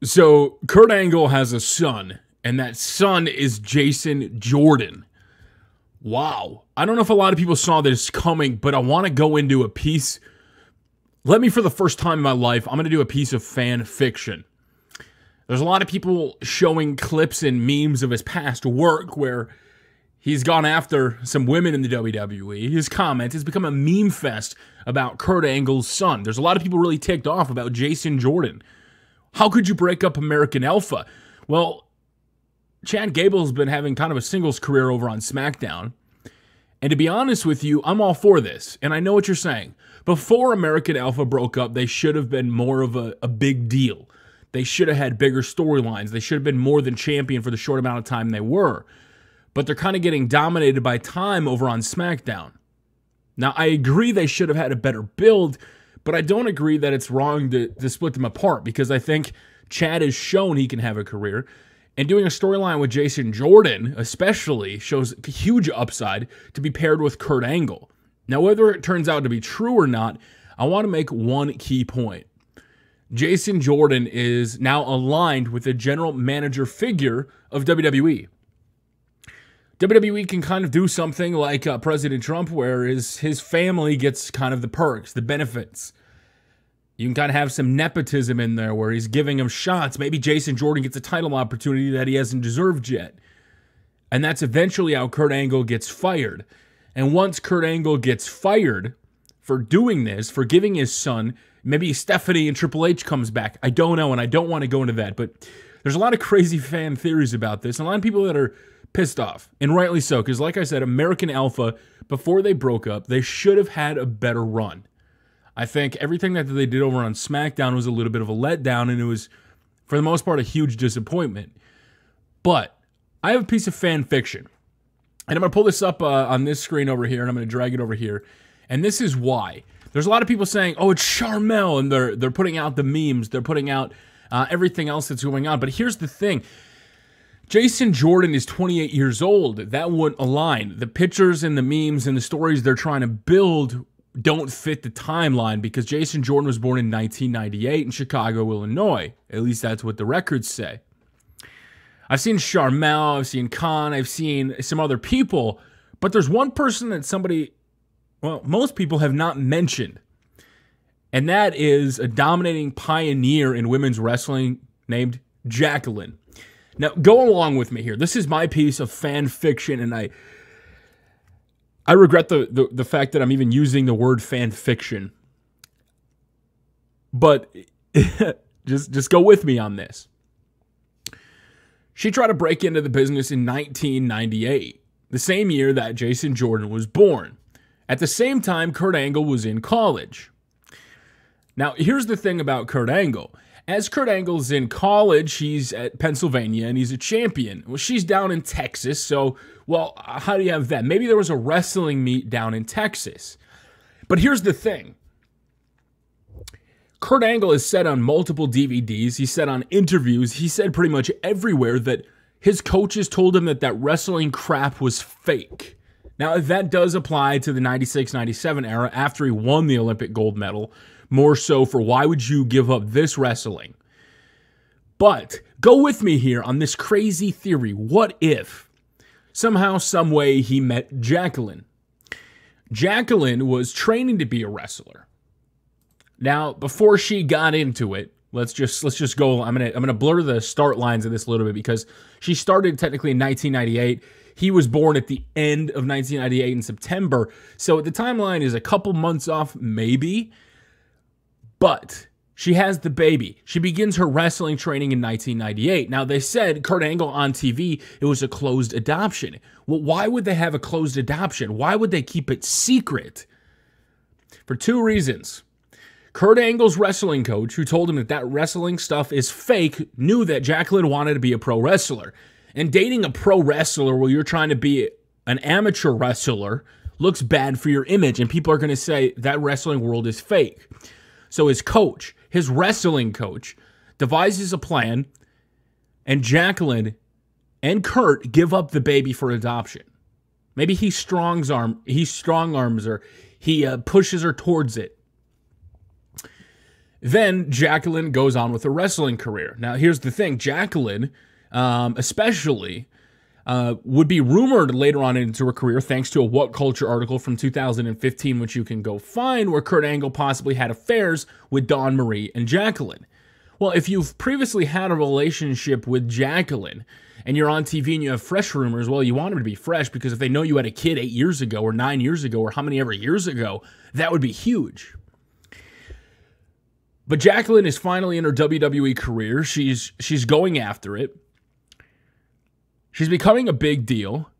So Kurt Angle has a son, and that son is Jason Jordan. Wow. I don't know if a lot of people saw this coming, but I want to go into a piece. Let me, for the first time in my life, I'm going to do a piece of fan fiction. There's a lot of people showing clips and memes of his past work where he's gone after some women in the WWE. His comment has become a meme fest about Kurt Angle's son. There's a lot of people really ticked off about Jason Jordan. How could you break up American Alpha? Well, Chad Gable's been having kind of a singles career over on SmackDown. And to be honest with you, I'm all for this. And I know what you're saying. Before American Alpha broke up, they should have been more of a big deal. They should have had bigger storylines. They should have been more than champion for the short amount of time they were. But they're kind of getting dominated by time over on SmackDown. Now, I agree they should have had a better build, but I don't agree that it's wrong to split them apart, because I think Chad has shown he can have a career. And doing a storyline with Jason Jordan, especially, shows a huge upside to be paired with Kurt Angle. Now, whether it turns out to be true or not, I want to make one key point. Jason Jordan is now aligned with the general manager figure of WWE. WWE can kind of do something like President Trump, where his family gets kind of the perks, the benefits. You can kind of have some nepotism in there where he's giving him shots. Maybe Jason Jordan gets a title opportunity that he hasn't deserved yet. And that's eventually how Kurt Angle gets fired. And once Kurt Angle gets fired for doing this, for giving his son, maybe Stephanie and Triple H comes back. I don't know, and I don't want to go into that. But there's a lot of crazy fan theories about this, and a lot of people that are pissed off, and rightly so, because like I said, American Alpha, before they broke up, they should have had a better run. I think everything that they did over on SmackDown was a little bit of a letdown, and it was, for the most part, a huge disappointment. But I have a piece of fan fiction, and I'm going to pull this up on this screen over here, and I'm going to drag it over here, and this is why. There's a lot of people saying, oh, it's Charmel, and they're putting out the memes, they're putting out everything else that's going on. But here's the thing. Jason Jordan is 28 years old. That wouldn't align. The pictures and the memes and the stories they're trying to build don't fit the timeline, because Jason Jordan was born in 1998 in Chicago, Illinois. At least that's what the records say. I've seen Charmel, I've seen Khan, I've seen some other people, but there's one person that most people have not mentioned, and that is a dominating pioneer in women's wrestling named Jacqueline. Now, go along with me here. This is my piece of fan fiction, and I regret the fact that I'm even using the word fan fiction. But just go with me on this. She tried to break into the business in 1998, the same year that Jason Jordan was born. At the same time, Kurt Angle was in college. Now, here's the thing about Kurt Angle. As Kurt Angle's in college, he's at Pennsylvania, and he's a champion. Well, she's down in Texas, so, well, how do you have that? Maybe there was a wrestling meet down in Texas. But here's the thing. Kurt Angle has said on multiple DVDs, he said on interviews, he said pretty much everywhere that his coaches told him that wrestling crap was fake. Now, that does apply to the 96-97 era after he won the Olympic gold medal, more so for why would you give up this wrestling? But go with me here on this crazy theory. What if somehow, some way he met Jacqueline? Jacqueline was training to be a wrestler. Now, before she got into it, let's just go. I'm gonna blur the start lines of this a little bit, because she started technically in 1998. He was born at the end of 1998 in September, so the timeline is a couple months off, maybe. But she has the baby. She begins her wrestling training in 1998. Now, they said, Kurt Angle on TV, it was a closed adoption. Well, why would they have a closed adoption? Why would they keep it secret? For two reasons. Kurt Angle's wrestling coach, who told him that wrestling stuff is fake, knew that Jacqueline wanted to be a pro wrestler. And dating a pro wrestler while you're trying to be an amateur wrestler looks bad for your image, and people are going to say that wrestling world is fake. So his coach, his wrestling coach, devises a plan, and Jacqueline and Kurt give up the baby for adoption. Maybe he strong arms her, he pushes her towards it. Then Jacqueline goes on with a wrestling career. Now, here's the thing. Jacqueline, especially, would be rumored later on into her career, thanks to a What Culture article from 2015, which you can go find, where Kurt Angle possibly had affairs with Dawn Marie and Jacqueline. Well, if you've previously had a relationship with Jacqueline and you're on TV and you have fresh rumors, well, you want them to be fresh, because if they know you had a kid 8 years ago or 9 years ago or how many ever years ago, that would be huge. But Jacqueline is finally in her WWE career. She's going after it. She's becoming a big deal.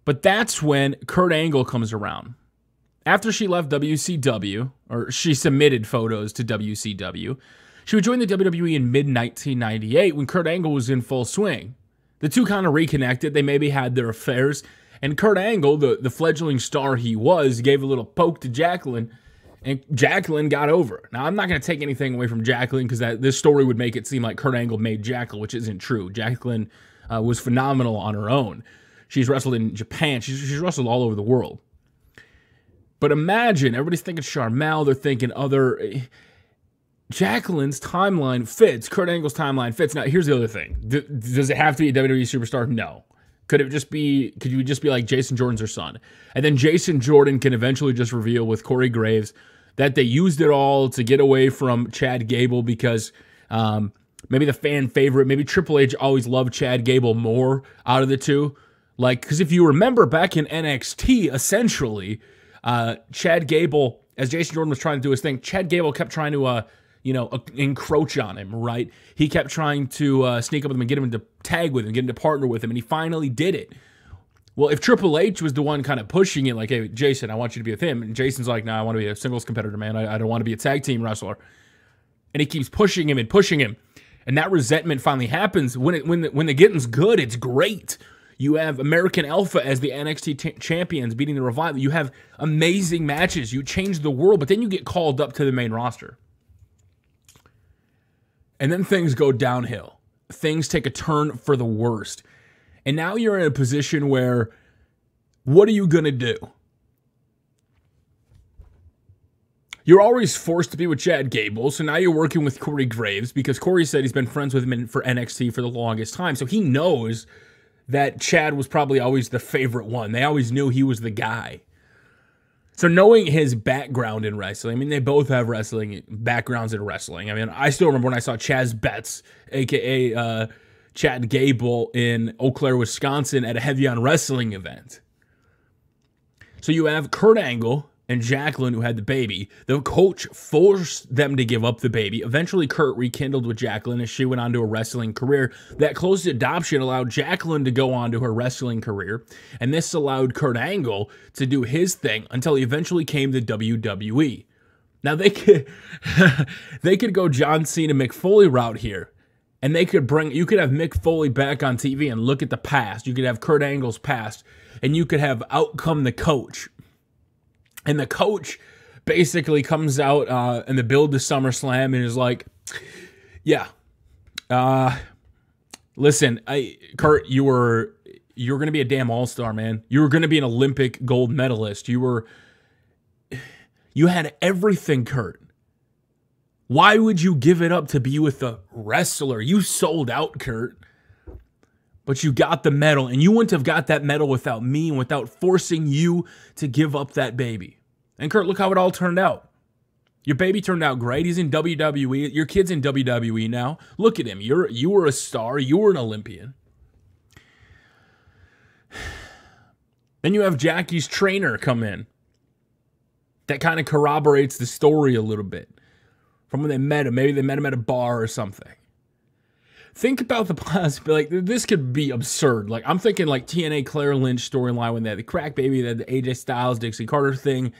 But that's when Kurt Angle comes around. After she left WCW, or she submitted photos to WCW, she would join the WWE in mid-1998 when Kurt Angle was in full swing. The two kind of reconnected. They maybe had their affairs. And Kurt Angle, the fledgling star he was, gave a little poke to Jacqueline. And Jacqueline got over it. Now, I'm not going to take anything away from Jacqueline, because this story would make it seem like Kurt Angle made Jacqueline, which isn't true. Jacqueline was phenomenal on her own. She's wrestled in Japan. She's wrestled all over the world. But imagine, everybody's thinking Sharmell. They're thinking other... Jacqueline's timeline fits. Kurt Angle's timeline fits. Now, here's the other thing. Does it have to be a WWE superstar? No. Could you just be like Jason Jordan's her son? And then Jason Jordan can eventually just reveal with Corey Graves that they used it all to get away from Chad Gable, because maybe the fan favorite, maybe Triple H always loved Chad Gable more out of the two. Like, because if you remember back in NXT, essentially, Chad Gable, as Jason Jordan was trying to do his thing, Chad Gable kept trying to encroach on him, right? He kept trying to sneak up with him and get him to tag with him, get him to partner with him, and he finally did it. Well, if Triple H was the one kind of pushing it, like, hey, Jason, I want you to be with him, and Jason's like, no, I want to be a singles competitor, man. I don't want to be a tag team wrestler. And he keeps pushing him and pushing him, and that resentment finally happens. When the getting's good, it's great. You have American Alpha as the NXT champions beating the Revival. You have amazing matches. You change the world, but then you get called up to the main roster. And then things go downhill. Things take a turn for the worst. And now you're in a position where, what are you going to do? You're always forced to be with Chad Gable, so now you're working with Corey Graves, because Corey said he's been friends with him for NXT for the longest time. So he knows that Chad was probably always the favorite one. They always knew he was the guy. So knowing his background in wrestling, I mean, they both have wrestling backgrounds in wrestling. I mean, I still remember when I saw Chaz Betts, a.k.a. Chad Gable, in Eau Claire, Wisconsin, at a Heavy on Wrestling event. So you have Kurt Angle and Jacqueline, who had the baby. The coach forced them to give up the baby. Eventually, Kurt rekindled with Jacqueline as she went on to a wrestling career. That close adoption allowed Jacqueline to go on to her wrestling career, and this allowed Kurt Angle to do his thing until he eventually came to WWE. Now, they could go John Cena, Mick Foley route here, and you could have Mick Foley back on TV and look at the past. You could have Kurt Angle's past, and you could have out come the coach. And the coach basically comes out in the build to SummerSlam and is like, yeah, listen, Kurt, you were going to be a damn all-star, man. You were going to be an Olympic gold medalist. You had everything, Kurt. Why would you give it up to be with a wrestler? You sold out, Kurt. But you got the medal, and you wouldn't have got that medal without me and without forcing you to give up that baby. And Kurt, look how it all turned out. Your baby turned out great. He's in WWE. Your kid's in WWE now. Look at him. You were a star. You were an Olympian. Then you have Jackie's trainer come in. That kind of corroborates the story a little bit. From when they met him. Maybe they met him at a bar or something. Think about the possibility. Like, this could be absurd. Like, I'm thinking like TNA Claire Lynch storyline when they had the crack baby, they had the AJ Styles, Dixie Carter thing.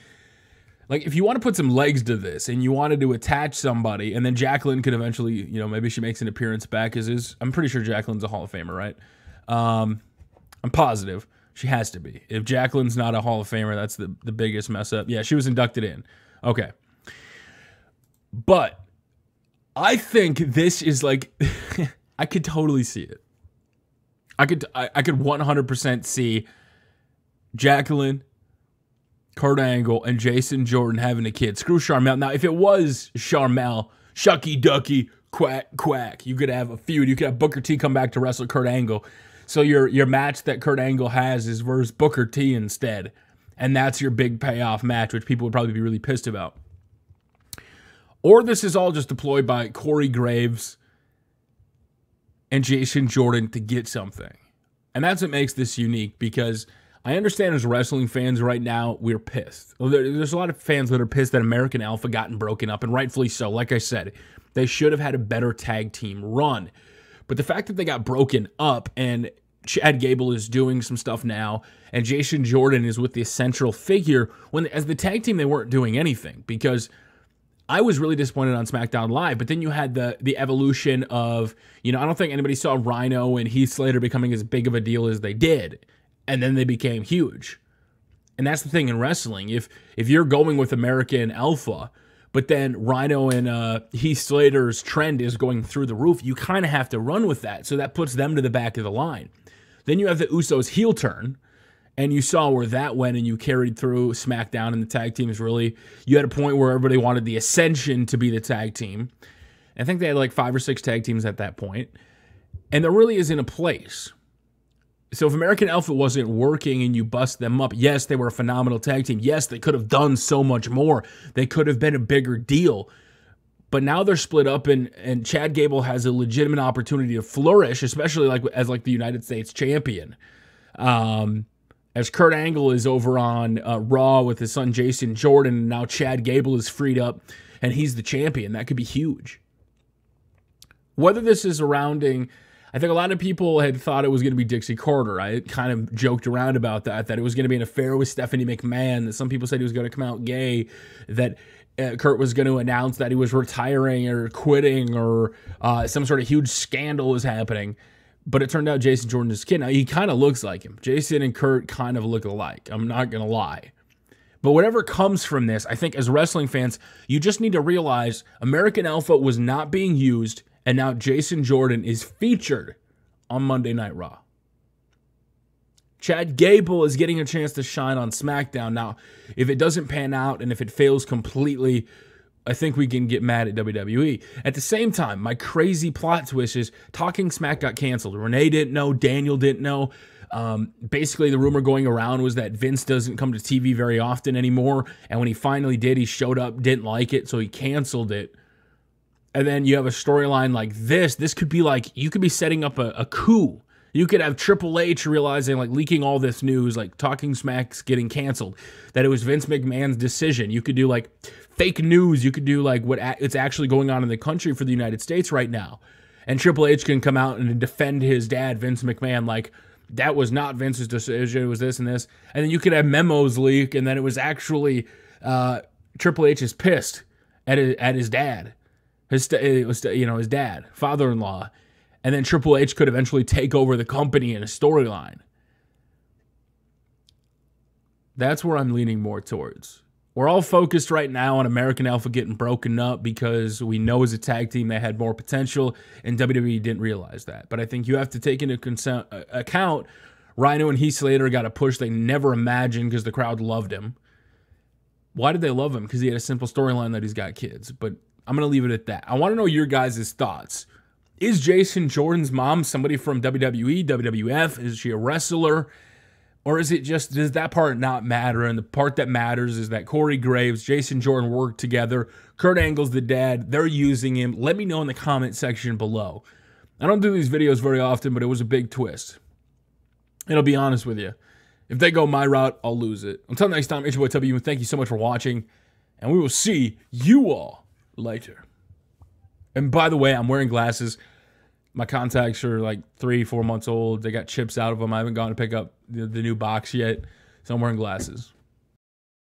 Like, if you want to put some legs to this and you wanted to attach somebody, and then Jacqueline could eventually, maybe she makes an appearance back. I'm pretty sure Jacqueline's a Hall of Famer, right? I'm positive she has to be. If Jacqueline's not a Hall of Famer, that's the biggest mess up. Yeah, she was inducted in. Okay. But I think this is like... I could totally see it. I could 100% see Jacqueline, Kurt Angle, and Jason Jordan having a kid. Screw Sharmell. Now, if it was Sharmell Shucky Ducky, quack, quack. You could have a feud. You could have Booker T come back to wrestle Kurt Angle. So your match that Kurt Angle has is versus Booker T instead. And that's your big payoff match, which people would probably be really pissed about. Or this is all just deployed by Corey Graves and Jason Jordan to get something. And that's what makes this unique, because I understand as wrestling fans right now, we're pissed. There's a lot of fans that are pissed that American Alpha gotten broken up, and rightfully so. Like I said, they should have had a better tag team run. But the fact that they got broken up and Chad Gable is doing some stuff now and Jason Jordan is with the central figure, when as the tag team they weren't doing anything, because I was really disappointed on SmackDown Live, but then you had the evolution of, I don't think anybody saw Rhino and Heath Slater becoming as big of a deal as they did. And then they became huge. And that's the thing in wrestling. If you're going with American Alpha, but then Rhino and Heath Slater's trend is going through the roof, you kind of have to run with that. So that puts them to the back of the line. Then you have the Usos heel turn, and you saw where that went, and you carried through SmackDown, and the tag teams really, you had a point where everybody wanted the Ascension to be the tag team. I think they had like 5 or 6 tag teams at that point. And there really isn't a place. So if American Alpha wasn't working and you bust them up, yes, they were a phenomenal tag team. Yes, they could have done so much more. They could have been a bigger deal. But now they're split up, and Chad Gable has a legitimate opportunity to flourish, especially as the United States champion. As Kurt Angle is over on Raw with his son Jason Jordan, and now Chad Gable is freed up, and he's the champion. That could be huge. Whether this is surrounding, I think a lot of people had thought it was going to be Dixie Carter. I kind of joked around about that it was going to be an affair with Stephanie McMahon, that some people said he was going to come out gay, that Kurt was going to announce that he was retiring or quitting, or some sort of huge scandal was happening. But it turned out Jason Jordan's his kid. Now, he kind of looks like him. Jason and Kurt kind of look alike. I'm not going to lie. But whatever comes from this, I think as wrestling fans, you just need to realize American Alpha was not being used, and now Jason Jordan is featured on Monday Night Raw. Chad Gable is getting a chance to shine on SmackDown. Now, if it doesn't pan out and if it fails completely, I think we can get mad at WWE. At the same time, my crazy plot twist is Talking Smack got canceled. Renee didn't know. Daniel didn't know. Basically, the rumor going around was that Vince doesn't come to TV very often anymore. And when he finally did, he showed up, didn't like it, so he canceled it. And then you have a storyline like this. This could be like, you could be setting up a coup. You could have Triple H realizing, like, leaking all this news, like Talking Smack's getting canceled, that it was Vince McMahon's decision. You could do like fake news. You could do like what it's actually going on in the country for the United States right now. And Triple H can come out and defend his dad, Vince McMahon, like that was not Vince's decision. It was this and this. And then you could have memos leak, and then it was actually Triple H is pissed at his dad. His dad, father-in-law. And then Triple H could eventually take over the company in a storyline. That's where I'm leaning more towards. We're all focused right now on American Alpha getting broken up because we know as a tag team they had more potential, and WWE didn't realize that. But I think you have to take into account Rhino and Heath Slater got a push they never imagined because the crowd loved him. Why did they love him? Because he had a simple storyline that he's got kids. But I'm going to leave it at that. I want to know your guys' thoughts. Is Jason Jordan's mom somebody from WWE, WWF? Is she a wrestler? Or is it just, does that part not matter? And the part that matters is that Corey Graves, Jason Jordan worked together. Kurt Angle's the dad. They're using him. Let me know in the comment section below. I don't do these videos very often, but it was a big twist. And I'll be honest with you. If they go my route, I'll lose it. Until next time, it's your boy W. Thank you so much for watching. And we will see you all later. And by the way, I'm wearing glasses. My contacts are like 3-4 months old. They got chips out of them. I haven't gone to pick up the new box yet. So I'm wearing glasses.